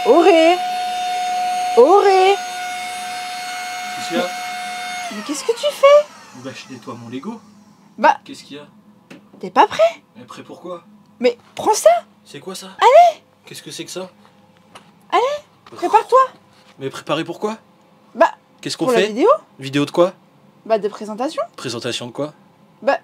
Auré! Auré! Qu'est-ce qu'il y a? Mais qu'est-ce que tu fais? Bah, je nettoie mon Lego. Bah, Qu'est-ce qu'il y a? t'es pas prêt? Mais prêt pourquoi? Mais prends ça! C'est quoi ça? Allez! Qu'est-ce que c'est que ça? Allez! Prépare-toi! Mais préparer pourquoi? Bah, Qu'est-ce qu'on pour la fait? vidéo? Vidéo de quoi? Bah, de présentation. Présentation de quoi? Bah,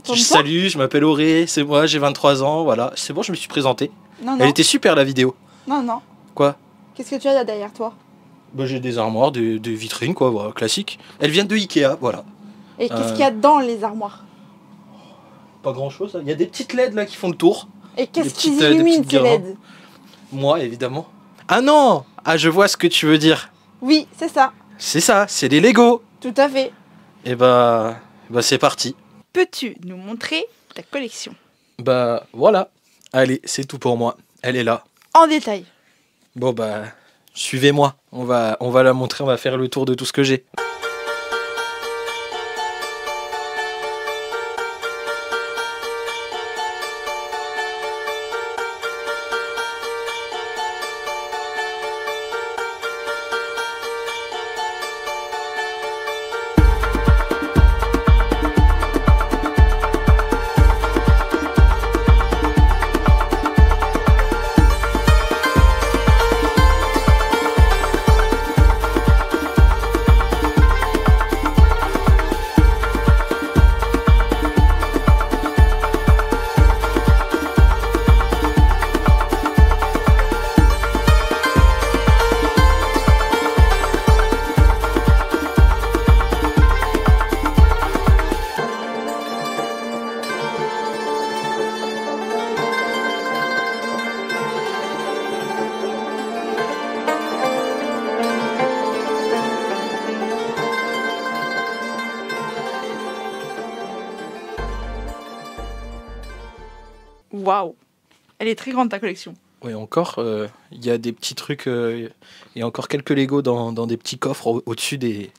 tourne-toi. Salut, je m'appelle Auré, c'est moi, j'ai 23 ans, voilà. C'est bon, je me suis présenté. Non, non. Elle était super la vidéo. Non, non. Quoi? Qu'est-ce que tu as là derrière toi? Bah, j'ai des armoires, des vitrines, quoi, voilà, classique. Elles viennent de Ikea, voilà. Et qu'est-ce qu'il y a dans les armoires? Pas grand chose, il y a des petites LED là qui font le tour. Et qu'est-ce Des qui petites, des illumine petites ces guirlandes. LED? Moi, évidemment. Ah non! Ah, je vois ce que tu veux dire. Oui, c'est ça. C'est ça, c'est des Lego. Tout à fait. Et bah c'est parti. Peux-tu nous montrer ta collection? Bah voilà. Allez, c'est tout pour moi. Elle est là. En détail. Bon bah suivez-moi. On va la montrer, on va faire le tour de tout ce que j'ai. Waouh. Elle est très grande ta collection. Oui, encore, il y a des petits trucs, il y a encore quelques Lego dans des petits coffres au-dessus des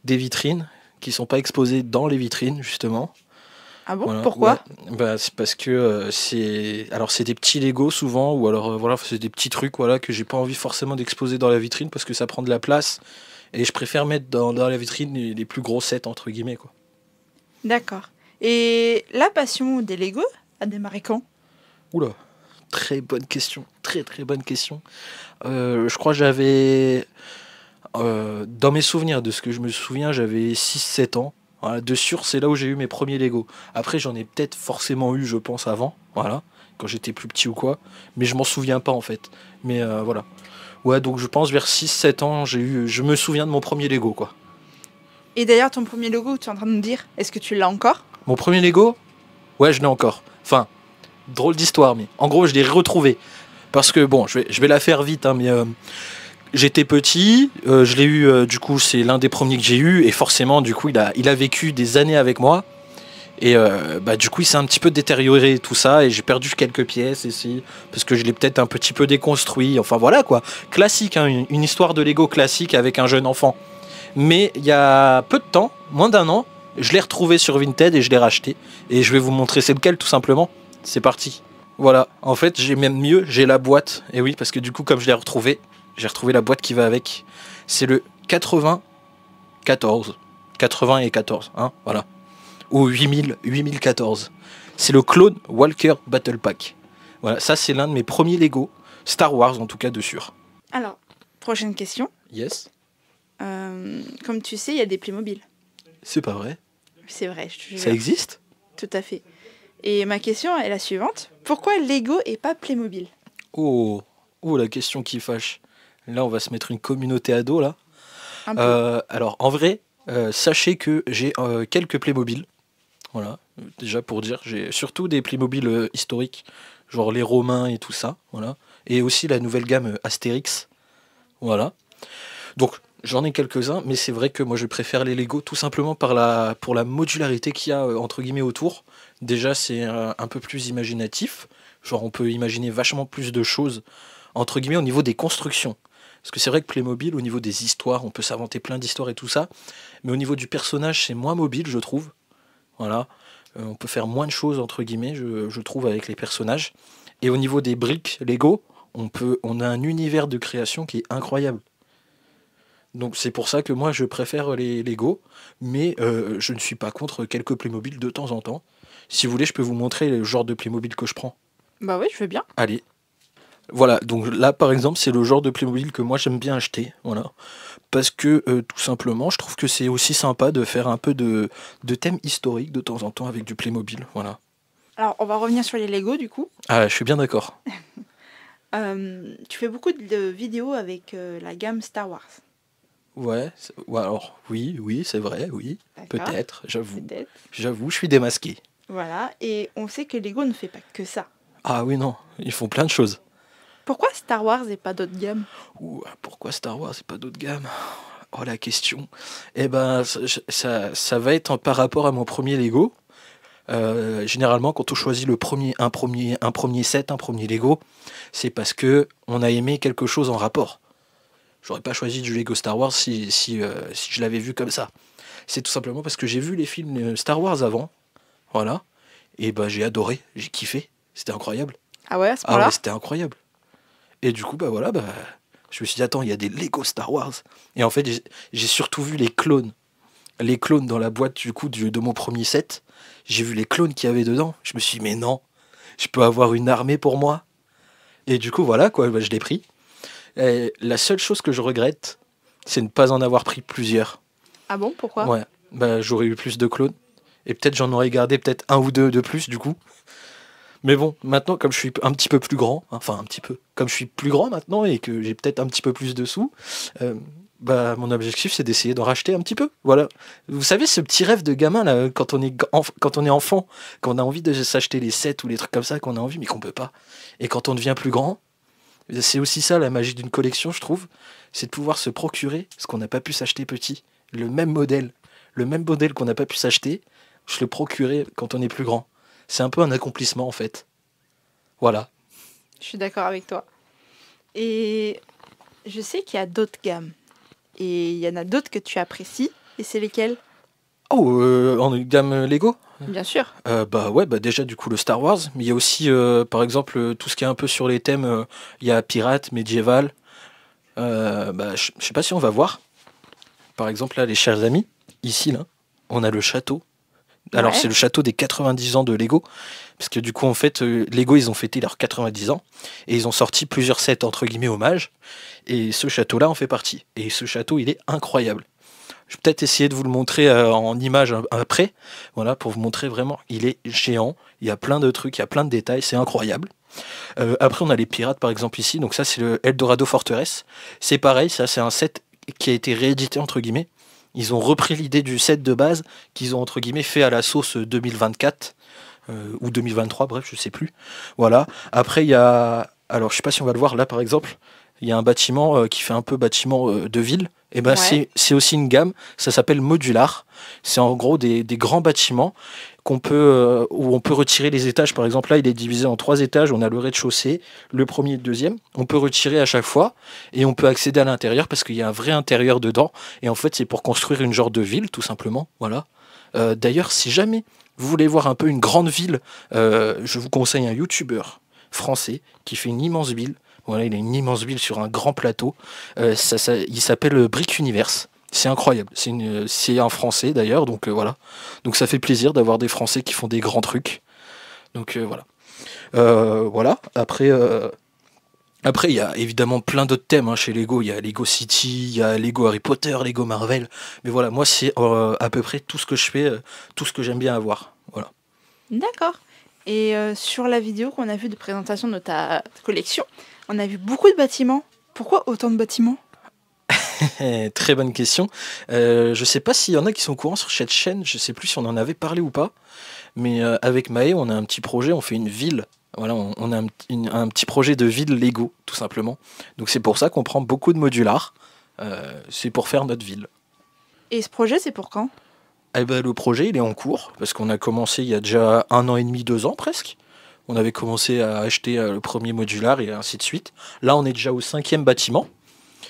vitrines, qui sont pas exposés dans les vitrines, justement. Ah bon? Voilà. Pourquoi? Ouais. Bah, c'est parce que c'est des petits Lego souvent, ou alors voilà, c'est des petits trucs voilà, que j'ai pas envie forcément d'exposer dans la vitrine, parce que ça prend de la place, et je préfère mettre dans la vitrine les plus gros sets, entre guillemets, quoi. D'accord. Et la passion des Lego a démarré quand? Oula, très bonne question, très très bonne question. Je crois que j'avais, dans mes souvenirs, de ce que je me souviens, j'avais 6-7 ans. Voilà, de sûr, c'est là où j'ai eu mes premiers Lego. Après, j'en ai peut-être forcément eu, je pense, avant, voilà, quand j'étais plus petit ou quoi, mais je m'en souviens pas en fait. Mais voilà. Ouais, donc je pense vers 6-7 ans, je me souviens de mon premier Lego, quoi. Et d'ailleurs, ton premier logo, tu es en train de nous dire, est-ce que tu l'as encore? Mon premier Lego? Ouais, je l'ai encore. Enfin, drôle d'histoire, mais en gros, je l'ai retrouvé. Parce que, bon, je vais la faire vite, hein, mais j'étais petit, je l'ai eu, du coup, c'est l'un des premiers que j'ai eu, et forcément, du coup, il a vécu des années avec moi. Et bah, du coup, il s'est un petit peu détérioré, tout ça, et j'ai perdu quelques pièces ici, parce que je l'ai peut-être un petit peu déconstruit. Enfin, voilà, quoi. Classique, hein, une histoire de Lego classique avec un jeune enfant. Mais il y a peu de temps, moins d'un an, je l'ai retrouvé sur Vinted et je l'ai racheté. Et je vais vous montrer c'est lequel, tout simplement. C'est parti. Voilà, en fait, j'ai même mieux, j'ai la boîte. Et oui, parce que du coup, comme je l'ai retrouvé, j'ai retrouvé la boîte qui va avec. C'est le 8014. 80 et 14, hein, voilà. Ou 8014. C'est le Clone Walker Battle Pack. Voilà, ça c'est l'un de mes premiers Lego. Star Wars, en tout cas, de sûr. Alors, prochaine question. Yes. Comme tu sais, il y a des Playmobil. C'est pas vrai. C'est vrai, je te jure. Ça existe? Tout à fait. Et ma question est la suivante. Pourquoi Lego et pas Playmobil? Oh, la question qui fâche. Là, on va se mettre une communauté ado, là. Un peu. Alors, en vrai, sachez que j'ai quelques Playmobil. Voilà, déjà pour dire, j'ai surtout des Playmobil historiques, genre les Romains et tout ça. Voilà. Et aussi la nouvelle gamme Astérix. Voilà. Donc, j'en ai quelques-uns, mais c'est vrai que moi, je préfère les Lego tout simplement pour la modularité qu'il y a, entre guillemets, autour. Déjà, c'est un peu plus imaginatif. Genre, on peut imaginer vachement plus de choses, entre guillemets, au niveau des constructions. Parce que c'est vrai que Playmobil, au niveau des histoires, on peut s'inventer plein d'histoires et tout ça. Mais au niveau du personnage, c'est moins mobile, je trouve. Voilà. On peut faire moins de choses, entre guillemets, je trouve, avec les personnages. Et au niveau des briques Lego, on a un univers de création qui est incroyable. Donc c'est pour ça que moi je préfère les Lego, mais je ne suis pas contre quelques Playmobil de temps en temps. Si vous voulez, je peux vous montrer le genre de Playmobil que je prends. Bah oui, je veux bien. Allez. Voilà, donc là par exemple, c'est le genre de Playmobil que moi j'aime bien acheter. Voilà. Parce que tout simplement, je trouve que c'est aussi sympa de faire un peu de thème historique de temps en temps avec du Playmobil. Voilà. Alors, on va revenir sur les Lego du coup. Ah, je suis bien d'accord. Tu fais beaucoup de vidéos avec la gamme Star Wars. Ouais, alors oui, c'est vrai, oui. D'accord. Peut-être, j'avoue. Peut-être. J'avoue, je suis démasqué. Voilà, et on sait que Lego ne fait pas que ça. Ah oui, non, ils font plein de choses. Pourquoi Star Wars et pas d'autres gammes? Ouh, pourquoi Star Wars et pas d'autres gammes? Oh la question. Eh ben, ça va être par rapport à mon premier Lego. Généralement, quand on choisit un premier set, un premier Lego, c'est parce que on a aimé quelque chose en rapport. J'aurais pas choisi du Lego Star Wars si je l'avais vu comme ça. C'est tout simplement parce que j'ai vu les films Star Wars avant, voilà, et ben j'ai adoré, j'ai kiffé, c'était incroyable. Ah ouais, à ce Ah point-là? ouais, c'était incroyable. Et du coup, bah voilà, je me suis dit, attends, il y a des Lego Star Wars. Et en fait, j'ai surtout vu les clones. Les clones dans la boîte du coup de mon premier set. J'ai vu les clones qu'il y avait dedans. Je me suis dit, mais non, je peux avoir une armée pour moi. Et du coup, voilà, quoi, je l'ai pris. Et la seule chose que je regrette, c'est ne pas en avoir pris plusieurs. Ah bon, pourquoi? Ouais, j'aurais eu plus de clones. Et peut-être j'en aurais gardé peut-être un ou deux de plus, du coup. Mais bon, maintenant, comme je suis un petit peu plus grand, enfin un petit peu, comme je suis plus grand maintenant et que j'ai peut-être un petit peu plus de sous, mon objectif c'est d'essayer d'en racheter un petit peu. Voilà. Vous savez, ce petit rêve de gamin là, quand on est enfant, qu'on a envie de s'acheter les sets ou les trucs comme ça, qu'on a envie mais qu'on peut pas. Et quand on devient plus grand, c'est aussi ça la magie d'une collection, je trouve, c'est de pouvoir se procurer ce qu'on n'a pas pu s'acheter petit. Le même modèle qu'on n'a pas pu s'acheter, je le procurer quand on est plus grand. C'est un peu un accomplissement en fait. Voilà. Je suis d'accord avec toi. Et je sais qu'il y a d'autres gammes. Et il y en a d'autres que tu apprécies. Et c'est lesquelles? Oh, en gamme Lego? Bien sûr. Déjà du coup le Star Wars, mais il y a aussi par exemple tout ce qui est un peu sur les thèmes, il y a pirate, médiéval. Je sais pas si on va voir. Par exemple là les chers amis, ici là, on a le château. Alors Ouais. c'est le château des 90 ans de Lego, parce que du coup en fait Lego ils ont fêté leurs 90 ans et ils ont sorti plusieurs sets entre guillemets hommages et ce château là en fait partie. Et ce château il est incroyable. Je vais peut-être essayer de vous le montrer en image après, voilà pour vous montrer vraiment. Il est géant, il y a plein de trucs, il y a plein de détails, c'est incroyable. Après on a les pirates par exemple ici, donc ça c'est le Eldorado Fortress. C'est pareil, ça c'est un set qui a été réédité entre guillemets. Ils ont repris l'idée du set de base qu'ils ont entre guillemets fait à la sauce 2024 ou 2023, bref, je sais plus. Voilà. Après, il y a. Alors, je sais pas si on va le voir là par exemple. Il y a un bâtiment qui fait un peu bâtiment de ville. Et ben, Ouais. c'est aussi une gamme. Ça s'appelle modular. C'est en gros des grands bâtiments où on peut retirer les étages. Par exemple, là, il est divisé en 3 étages. On a le rez-de-chaussée, le premier et le deuxième. On peut retirer à chaque fois et on peut accéder à l'intérieur parce qu'il y a un vrai intérieur dedans. Et en fait, c'est pour construire une genre de ville, tout simplement. Voilà. D'ailleurs, si jamais vous voulez voir un peu une grande ville, je vous conseille un YouTuber français qui fait une immense ville. Voilà, il a une immense ville sur un grand plateau. Il s'appelle Brick Universe. C'est incroyable. C'est un Français d'ailleurs, donc voilà. Donc ça fait plaisir d'avoir des Français qui font des grands trucs. Donc voilà. Voilà. Après, il y a évidemment plein d'autres thèmes chez Lego. Il y a Lego City, il y a Lego Harry Potter, Lego Marvel. Mais voilà, moi c'est à peu près tout ce que je fais, tout ce que j'aime bien avoir. Voilà. D'accord. Et sur la vidéo qu'on a vue de présentation de ta collection, on a vu beaucoup de bâtiments. Pourquoi autant de bâtiments? Très bonne question. Je sais pas s'il y en a qui sont au courant sur cette chaîne. Je sais plus si on en avait parlé ou pas. Mais avec Maë, on a un petit projet. On fait une ville. Voilà, on a un petit projet de ville Lego, tout simplement. Donc c'est pour ça qu'on prend beaucoup de modulars. C'est pour faire notre ville. Et ce projet, c'est pour quand? Eh ben, le projet, il est en cours, parce qu'on a commencé il y a déjà 1 an et demi, 2 ans presque. On avait commencé à acheter le premier modular et ainsi de suite. Là, on est déjà au 5e bâtiment.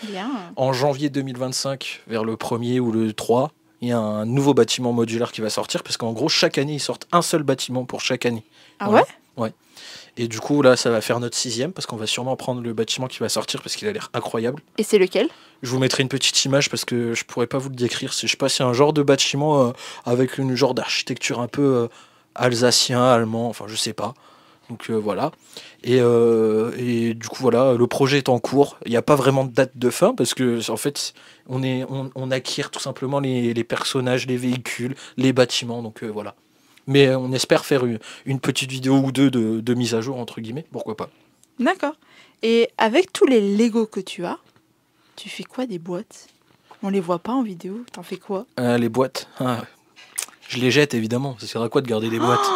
Bien. En janvier 2025, vers le premier ou le 3, il y a un nouveau bâtiment modulaire qui va sortir, parce qu'en gros, chaque année, ils sortent un seul bâtiment pour chaque année. Ah Voilà. ouais? Et du coup, là, ça va faire notre 6e parce qu'on va sûrement prendre le bâtiment qui va sortir parce qu'il a l'air incroyable. Et c'est lequel? Je vous mettrai une petite image parce que je pourrais pas vous le décrire. Je sais pas, c'est un genre de bâtiment avec une genre d'architecture un peu alsacien, allemand, enfin je sais pas. Donc voilà. Et du coup voilà, le projet est en cours. Il n'y a pas vraiment de date de fin parce que en fait on acquiert tout simplement les personnages, les véhicules, les bâtiments. Donc voilà. Mais on espère faire une petite vidéo ou deux de mise à jour entre guillemets. Pourquoi pas. D'accord. Et avec tous les Lego que tu as, tu fais quoi des boîtes? On les voit pas en vidéo. T'en fais quoi? Les boîtes. Je les jette évidemment. Ça sert à quoi de garder des boîtes?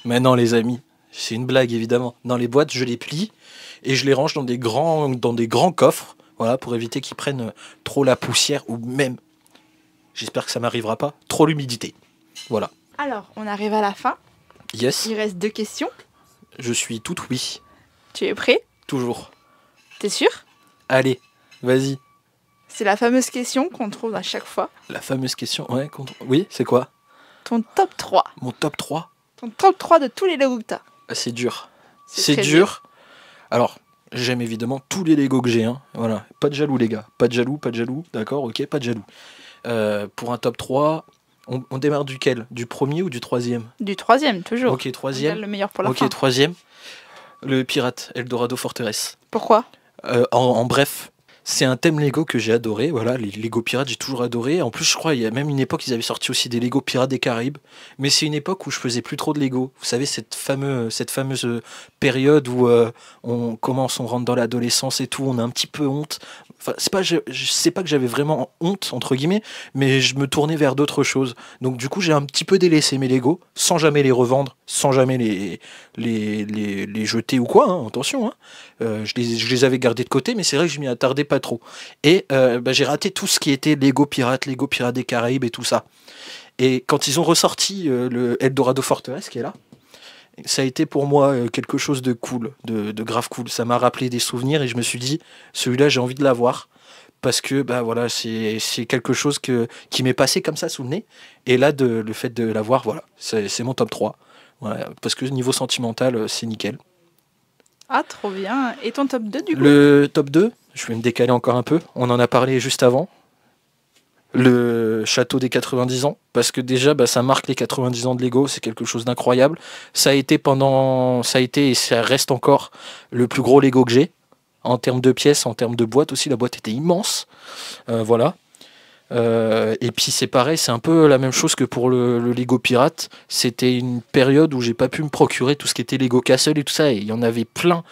Mais non les amis, c'est une blague évidemment. Dans les boîtes, je les plie et je les range dans des grands coffres, voilà, pour éviter qu'ils prennent trop la poussière ou même, j'espère que ça m'arrivera pas, trop l'humidité. Voilà. Alors, on arrive à la fin. Yes, Il reste 2 questions. je suis tout oui, Tu es prêt? toujours. T'es sûr? Allez, vas-y. C'est la fameuse question qu'on trouve à chaque fois. La fameuse question, ouais, oui, c'est quoi? Ton top 3. Mon top 3? Ton top 3 de tous les Lego que t'as. Ah, c'est dur. C'est C'est très dur. Alors, j'aime évidemment tous les Lego que j'ai. Hein. Voilà. Pas de jaloux, les gars. Pas de jaloux, pas de jaloux. D'accord, ok, pas de jaloux. Pour un top 3, on démarre duquel? Du premier ou du troisième? Du 3e, toujours. Ok, On garde troisième. le meilleur pour la Ok, fin. troisième. Le pirate Eldorado Fortress. Pourquoi? En bref, c'est un thème Lego que j'ai adoré. Voilà, les Lego pirates, j'ai toujours adoré. En plus, je crois, il y a même une époque, ils avaient sorti aussi des Lego Pirates des Caraïbes. Mais c'est une époque où je faisais plus trop de Lego. Vous savez, cette fameuse période où on rentre dans l'adolescence et tout, on a un petit peu honte. Enfin, je sais pas que j'avais vraiment honte, entre guillemets, mais je me tournais vers d'autres choses. Donc, du coup, j'ai un petit peu délaissé mes Lego, sans jamais les revendre, sans jamais les jeter ou quoi, hein, attention. Hein. Je les avais gardés de côté, mais c'est vrai que je m'y attardais pas trop. Et j'ai raté tout ce qui était Lego Pirates des Caraïbes et tout ça. Et quand ils ont ressorti le Eldorado Fortress qui est là, ça a été pour moi quelque chose de cool, de grave cool. Ça m'a rappelé des souvenirs et je me suis dit, celui-là j'ai envie de l'avoir. Parce que bah voilà, c'est quelque chose qui m'est passé comme ça sous le nez. Et là, le fait de l'avoir, voilà, c'est mon top 3. Voilà, parce que niveau sentimental, c'est nickel. Ah, trop bien. Et ton top 2 du coup? Le top 2, je vais me décaler encore un peu. On en a parlé juste avant. Le château des 90 ans. Parce que déjà, ça marque les 90 ans de Lego. C'est quelque chose d'incroyable. Ça a été et ça reste encore le plus gros Lego que j'ai. En termes de pièces, en termes de boîte aussi. La boîte était immense. Voilà. Et puis c'est pareil, c'est un peu la même chose que pour le Lego Pirate. C'était une période où j'ai pas pu me procurer tout ce qui était Lego Castle et tout ça. Et il y en avait plein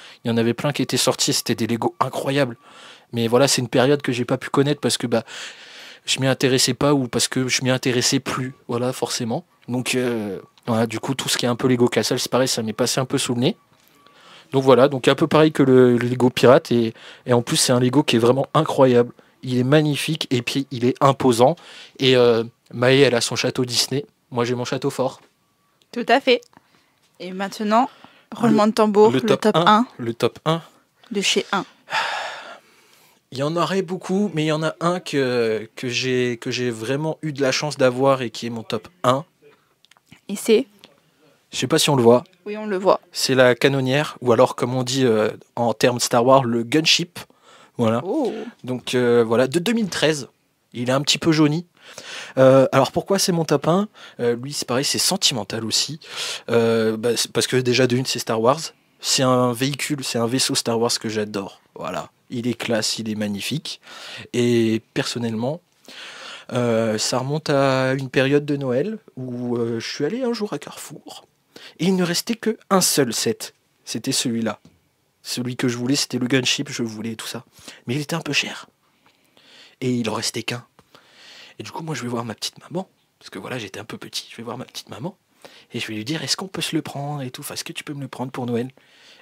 qui étaient sortis. C'était des Lego incroyables. Mais voilà, c'est une période que j'ai pas pu connaître parce que je m'y intéressais pas ou parce que je m'y intéressais plus. Voilà, forcément. Donc voilà, du coup, tout ce qui est un peu Lego Castle, c'est pareil, ça m'est passé un peu sous le nez. Donc voilà, donc un peu pareil que le Lego Pirate. Et en plus, c'est un Lego qui est vraiment incroyable. Il est magnifique et puis il est imposant. Et Maë, elle a son château Disney. Moi, j'ai mon château fort. Tout à fait. Et maintenant, roulement de tambour, le top 1 Le top 1. de chez 1. Il y en aurait beaucoup, mais il y en a un que j'ai vraiment eu de la chance d'avoir et qui est mon top 1. Et c'est? Je sais pas si on le voit. Oui, on le voit. C'est la canonnière, ou alors comme on dit en termes Star Wars, le gunship. Voilà. Oh. Donc voilà, de 2013. Il est un petit peu jauni. Alors pourquoi c'est mon top 1 lui, c'est pareil, c'est sentimental aussi. C'est parce que déjà de une, c'est Star Wars. C'est un véhicule, c'est un vaisseau Star Wars que j'adore. Voilà. Il est classe, il est magnifique. Et personnellement, ça remonte à une période de Noël où je suis allé un jour à Carrefour. Et il ne restait qu'un seul set. C'était celui-là. Celui que je voulais, c'était le gunship, je voulais tout ça. Mais il était un peu cher. Et il en restait qu'un. Et du coup, moi, je vais voir ma petite maman. Parce que voilà, j'étais un peu petit. Je vais voir ma petite maman. Et je vais lui dire, est-ce qu'on peut se le prendre et tout. Enfin, est-ce que tu peux me le prendre pour Noël?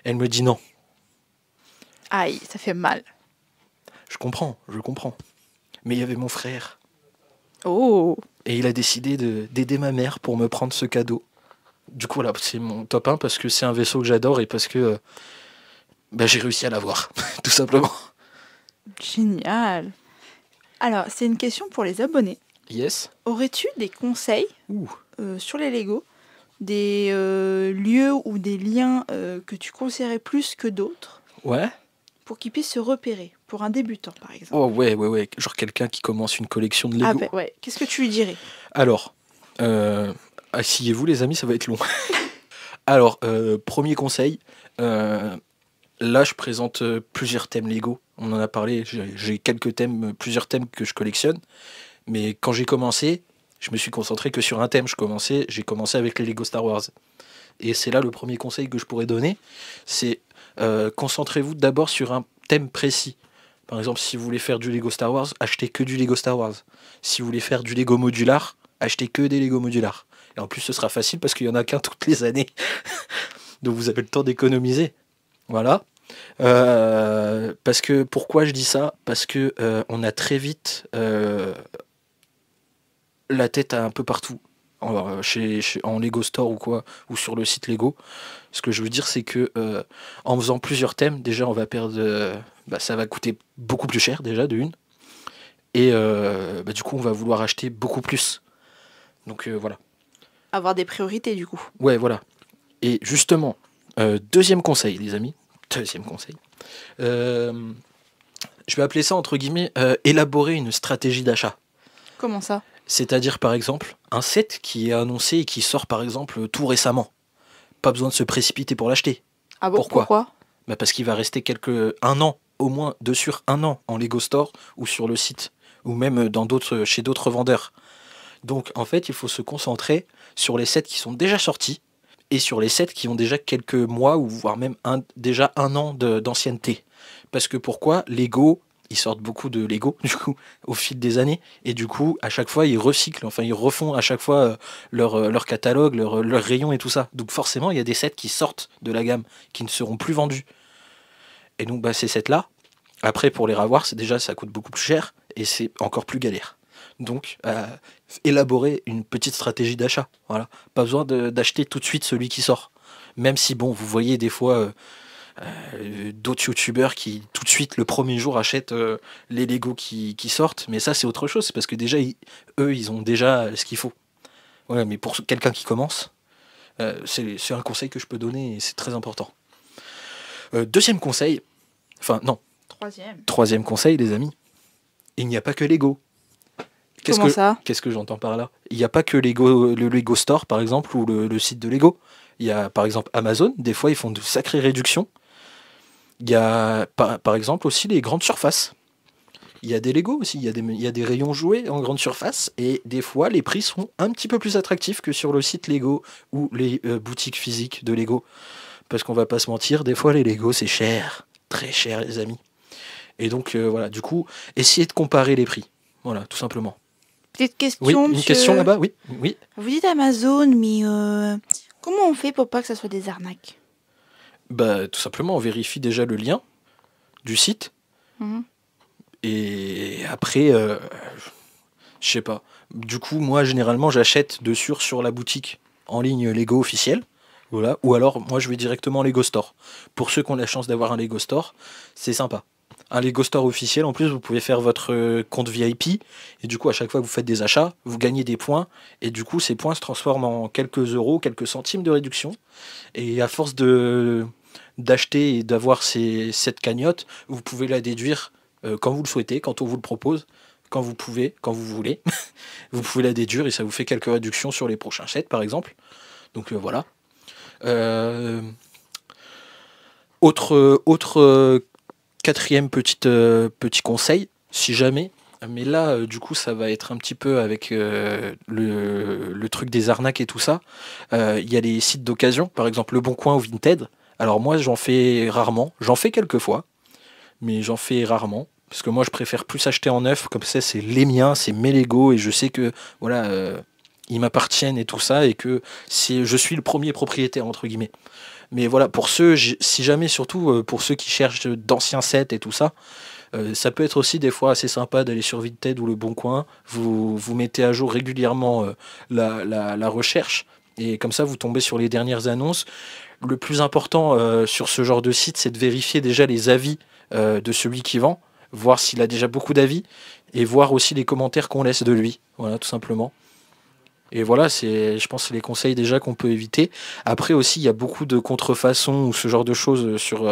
Elle me dit non. Aïe, ça fait mal. Je comprends. Mais il y avait mon frère. Oh. Et il a décidé d'aider ma mère pour me prendre ce cadeau. Du coup, là, c'est mon top 1 parce que c'est un vaisseau que j'adore et parce que j'ai réussi à l'avoir, tout simplement. Génial. Alors, c'est une question pour les abonnés. Yes. Aurais-tu des conseils Ouh. sur les Lego des lieux ou des liens que tu conseillerais plus que d'autres Ouais. pour qu'ils puissent se repérer, pour un débutant par exemple? Oh ouais. Genre quelqu'un qui commence une collection de Ah Lego. ben ouais, qu'est-ce que tu lui dirais? Alors, asseyez-vous les amis, ça va être long. Alors, premier conseil, là je présente plusieurs thèmes Lego. On en a parlé, j'ai quelques thèmes, plusieurs thèmes que je collectionne. Mais quand j'ai commencé, je me suis concentré que sur un thème. J'ai commencé avec les Lego Star Wars. Et c'est là le premier conseil que je pourrais donner, c'est concentrez-vous d'abord sur un thème précis. Par exemple, si vous voulez faire du Lego Star Wars, achetez que du Lego Star Wars. Si vous voulez faire du Lego modular, achetez que des Lego modulars. Et en plus, ce sera facile parce qu'il y en a qu'un toutes les années. Donc vous avez le temps d'économiser. Voilà. Parce que pourquoi je dis ça? Parce que on a très vite la tête un peu partout. En Lego Store ou quoi, ou sur le site Lego. Ce que je veux dire, c'est que en faisant plusieurs thèmes, déjà on va perdre. Ça va coûter beaucoup plus cher déjà de une. Et du coup, on va vouloir acheter beaucoup plus. Donc voilà. Avoir des priorités du coup. Ouais, voilà. Et justement, deuxième conseil, les amis. Deuxième conseil. Je vais appeler ça entre guillemets élaborer une stratégie d'achat. Comment ça? C'est-à-dire par exemple un set qui est annoncé et qui sort par exemple tout récemment. Pas besoin de se précipiter pour l'acheter. Ah bon, Pourquoi? Parce qu'il va rester un an, au moins un an en Lego Store ou sur le site, ou même chez d'autres vendeurs. Donc en fait, il faut se concentrer sur les sets qui sont déjà sortis et sur les sets qui ont déjà quelques mois ou voire même déjà un an d'ancienneté. Parce que pourquoi? Lego, ils sortent beaucoup de Lego du coup au fil des années et du coup à chaque fois ils recyclent, enfin ils refont à chaque fois leur catalogue, leur rayon et tout ça. Donc forcément il y a des sets qui sortent de la gamme qui ne seront plus vendus. Et donc ces sets là, après pour les ravoir, ça coûte beaucoup plus cher et c'est encore plus galère. Donc élaborer une petite stratégie d'achat. Voilà, pas besoin d'acheter tout de suite celui qui sort. Même si bon, vous voyez des fois d'autres youtubeurs qui tout de suite le premier jour achètent les Lego qui sortent, mais ça c'est autre chose, c'est parce que déjà eux ils ont déjà ce qu'il faut. Voilà, mais pour quelqu'un qui commence, c'est un conseil que je peux donner et c'est très important. Deuxième conseil, enfin non, troisième conseil les amis, il n'y a pas que Lego. Comment ça? Qu'est-ce que j'entends par là? Il n'y a pas que Lego, le Lego Store par exemple ou le site de Lego. Il y a par exemple Amazon, des fois ils font de sacrées réductions. Il y a par exemple aussi les grandes surfaces. Il y a des Lego aussi, il y a des rayons jouets en grande surface et des fois les prix sont un petit peu plus attractifs que sur le site Lego ou les boutiques physiques de Lego. Parce qu'on va pas se mentir, des fois les Lego c'est cher, très cher les amis. Et donc voilà, du coup, essayez de comparer les prix. Voilà, tout simplement. Petite question, Oui, une monsieur. question là-bas, oui. Vous dites Amazon, mais comment on fait pour pas que ça soit des arnaques? Tout simplement, on vérifie déjà le lien du site. Mhm. Et après, je sais pas. Du coup, moi, généralement, j'achète sur la boutique en ligne Lego officielle. Voilà. Ou alors, moi, je vais directement en Lego Store. Pour ceux qui ont la chance d'avoir un Lego Store, c'est sympa. Un Lego Store officiel, en plus, vous pouvez faire votre compte VIP. Et du coup, à chaque fois que vous faites des achats, vous gagnez des points. Et du coup, ces points se transforment en quelques euros, quelques centimes de réduction. Et à force d'acheter et d'avoir cette cagnotte, vous pouvez la déduire quand vous le souhaitez, quand on vous le propose, quand vous pouvez, quand vous voulez. Vous pouvez la déduire et ça vous fait quelques réductions sur les prochains sets, par exemple. Donc voilà. Autre quatrième petit conseil, si jamais, mais là du coup ça va être un petit peu avec le truc des arnaques et tout ça. Il y a les sites d'occasion, par exemple Le Bon Coin ou Vinted. Alors moi j'en fais rarement, j'en fais quelques fois, mais j'en fais rarement. Parce que moi je préfère plus acheter en neuf, comme ça c'est les miens, c'est mes Lego et je sais que voilà, ils m'appartiennent et tout ça et que je suis le premier propriétaire entre guillemets. Mais voilà, pour ceux, si jamais surtout pour ceux qui cherchent d'anciens sets et tout ça, ça peut être aussi des fois assez sympa d'aller sur Vinted ou Le Bon Coin. Vous mettez à jour régulièrement la recherche et comme ça vous tombez sur les dernières annonces. Le plus important sur ce genre de site, c'est de vérifier déjà les avis de celui qui vend, voir s'il a déjà beaucoup d'avis et voir aussi les commentaires qu'on laisse de lui. Voilà, tout simplement. Et voilà, je pense que c'est les conseils déjà qu'on peut éviter. Après aussi, il y a beaucoup de contrefaçons ou ce genre de choses sur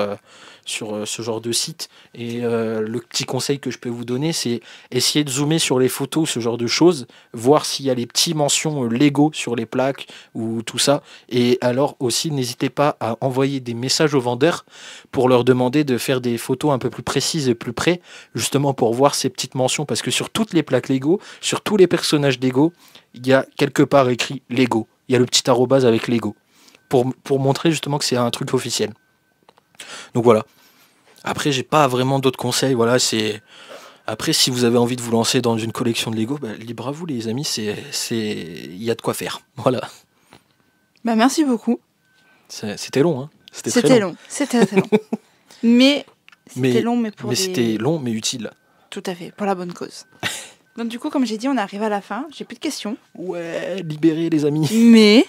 ce genre de site. Et le petit conseil que je peux vous donner, c'est essayer de zoomer sur les photos, ce genre de choses, voir s'il y a les petits mentions Lego sur les plaques ou tout ça. Et alors aussi, n'hésitez pas à envoyer des messages aux vendeurs pour leur demander de faire des photos un peu plus précises et plus près, justement pour voir ces petites mentions. Parce que sur toutes les plaques Lego, sur tous les personnages Lego, il y a quelque part écrit Lego. Il y a le petit arrobase avec Lego. Pour montrer justement que c'est un truc officiel. Donc voilà. Après, j'ai pas vraiment d'autres conseils. Voilà, c'est. Après, si vous avez envie de vous lancer dans une collection de Lego, libre à vous, les amis. Il y a de quoi faire. Voilà. Bah, merci beaucoup. C'était long, hein. C'était très long. C'était très long. Mais c'était long, c'était long, mais utile. Tout à fait, pour la bonne cause. Donc du coup, comme j'ai dit, on arrive à la fin. J'ai plus de questions. Ouais, libérez les amis. Mais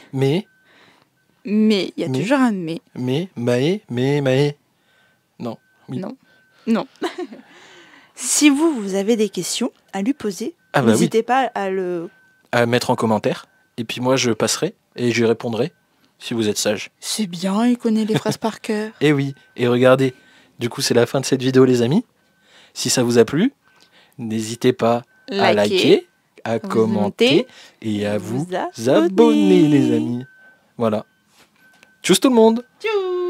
il y a toujours un mais. Mais. Non. Oui. Non. Si vous avez des questions à lui poser, n'hésitez pas à mettre en commentaire. Et puis moi, je passerai et je répondrai si vous êtes sage. C'est bien, il connaît les phrases par cœur. Et oui, et regardez, du coup, c'est la fin de cette vidéo, les amis. Si ça vous a plu, n'hésitez pas à liker, à commenter et à vous abonner, les amis. Voilà. Tchuss tout le monde. Tchuss.